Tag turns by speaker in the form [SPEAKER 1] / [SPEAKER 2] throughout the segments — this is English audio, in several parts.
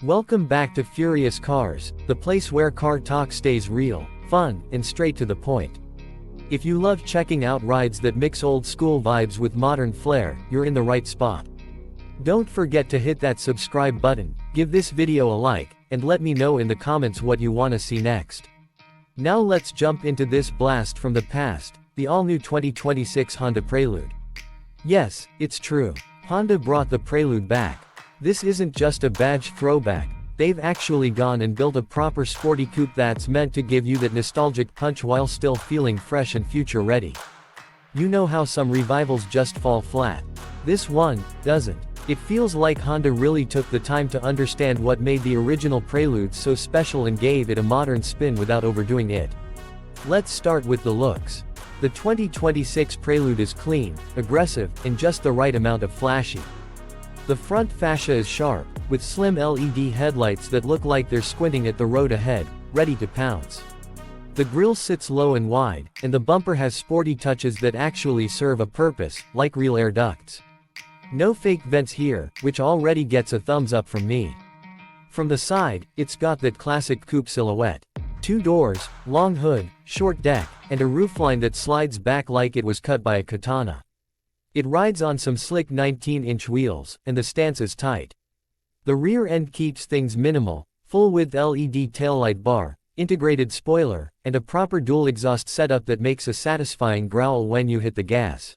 [SPEAKER 1] Welcome back to Furious Cars, the place where car talk stays real, fun, and straight to the point. If you love checking out rides that mix old school vibes with modern flair, you're in the right spot. Don't forget to hit that subscribe button, give this video a like, and let me know in the comments what you want to see next. Now let's jump into this blast from the past, the all-new 2026 Honda Prelude. Yes, it's true. Honda brought the Prelude back. This isn't just a badge throwback, they've actually gone and built a proper sporty coupe that's meant to give you that nostalgic punch while still feeling fresh and future ready. You know how some revivals just fall flat. This one doesn't. It feels like Honda really took the time to understand what made the original Prelude so special and gave it a modern spin without overdoing it. Let's start with the looks. The 2026 Prelude is clean, aggressive, and just the right amount of flashy. The front fascia is sharp, with slim LED headlights that look like they're squinting at the road ahead, ready to pounce. The grille sits low and wide, and the bumper has sporty touches that actually serve a purpose, like real air ducts. No fake vents here, which already gets a thumbs up from me. From the side, it's got that classic coupe silhouette. 2 doors, long hood, short deck, and a roofline that slides back like it was cut by a katana. It rides on some slick 19-inch wheels, and the stance is tight. The rear end keeps things minimal, full-width LED taillight bar, integrated spoiler, and a proper dual exhaust setup that makes a satisfying growl when you hit the gas.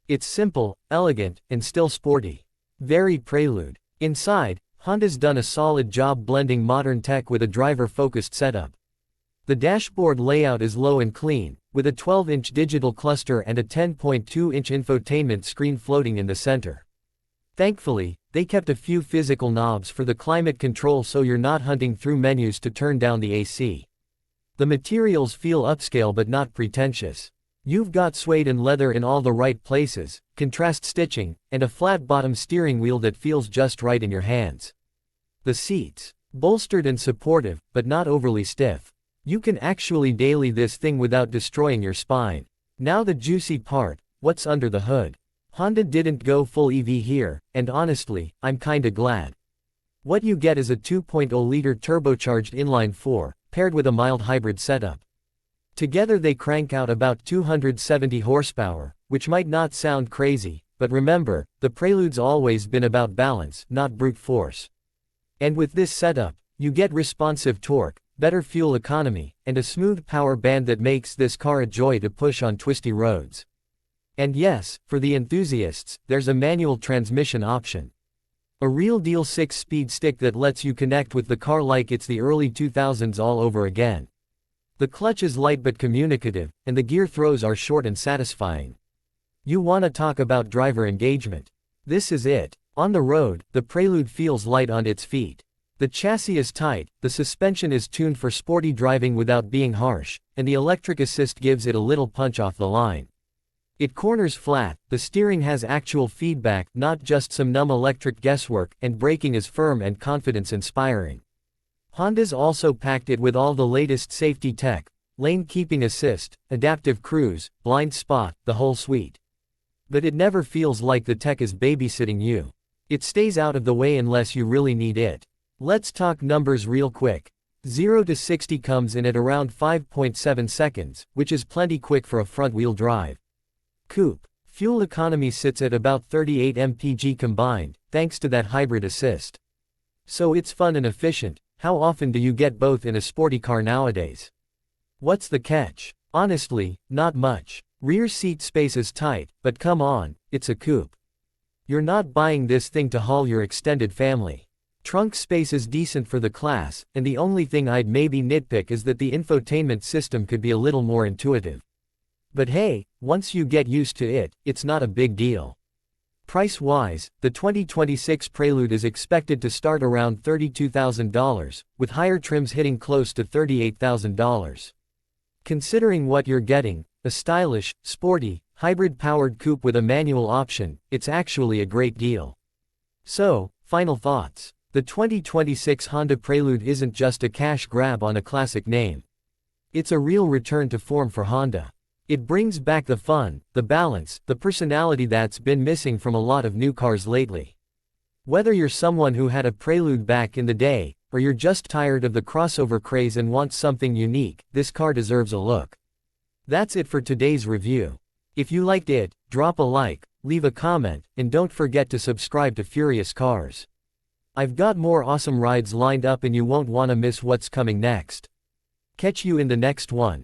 [SPEAKER 1] It's simple, elegant, and still sporty. Very Prelude. Inside, Honda's done a solid job blending modern tech with a driver-focused setup. The dashboard layout is low and clean, with a 12-inch digital cluster and a 10.2-inch infotainment screen floating in the center. Thankfully, they kept a few physical knobs for the climate control so you're not hunting through menus to turn down the AC. The materials feel upscale but not pretentious. You've got suede and leather in all the right places, contrast stitching, and a flat-bottom steering wheel that feels just right in your hands. The seats, bolstered and supportive, but not overly stiff. You can actually daily this thing without destroying your spine. Now the juicy part, what's under the hood? Honda didn't go full EV here, and honestly, I'm kinda glad. What you get is a 2.0-liter turbocharged inline-4, paired with a mild hybrid setup. Together they crank out about 270 horsepower, which might not sound crazy, but remember, the Prelude's always been about balance, not brute force. And with this setup, you get responsive torque, better fuel economy, and a smooth power band that makes this car a joy to push on twisty roads. And yes, for the enthusiasts, there's a manual transmission option. A real deal 6-speed stick that lets you connect with the car like it's the early 2000s all over again. The clutch is light but communicative, and the gear throws are short and satisfying. You wanna talk about driver engagement? This is it. On the road, the Prelude feels light on its feet. The chassis is tight, the suspension is tuned for sporty driving without being harsh, and the electric assist gives it a little punch off the line. It corners flat, the steering has actual feedback, not just some numb electric guesswork, and braking is firm and confidence-inspiring. Honda's also packed it with all the latest safety tech, lane keeping assist, adaptive cruise, blind spot, the whole suite. But it never feels like the tech is babysitting you. It stays out of the way unless you really need it. Let's talk numbers real quick. 0 to 60 comes in at around 5.7 seconds, which is plenty quick for a front-wheel drive. Coupe. Fuel economy sits at about 38 mpg combined, thanks to that hybrid assist. So it's fun and efficient. How often do you get both in a sporty car nowadays? What's the catch? Honestly, not much. Rear seat space is tight, but come on, it's a coupe. You're not buying this thing to haul your extended family. Trunk space is decent for the class, and the only thing I'd maybe nitpick is that the infotainment system could be a little more intuitive. But hey, once you get used to it, it's not a big deal. Price-wise, the 2026 Prelude is expected to start around $32,000, with higher trims hitting close to $38,000. Considering what you're getting, a stylish, sporty, hybrid-powered coupe with a manual option, it's actually a great deal. So, final thoughts. The 2026 Honda Prelude isn't just a cash grab on a classic name. It's a real return to form for Honda. It brings back the fun, the balance, the personality that's been missing from a lot of new cars lately. Whether you're someone who had a Prelude back in the day, or you're just tired of the crossover craze and want something unique, this car deserves a look. That's it for today's review. If you liked it, drop a like, leave a comment, and don't forget to subscribe to Furious Cars. I've got more awesome rides lined up and you won't want to miss what's coming next. Catch you in the next one.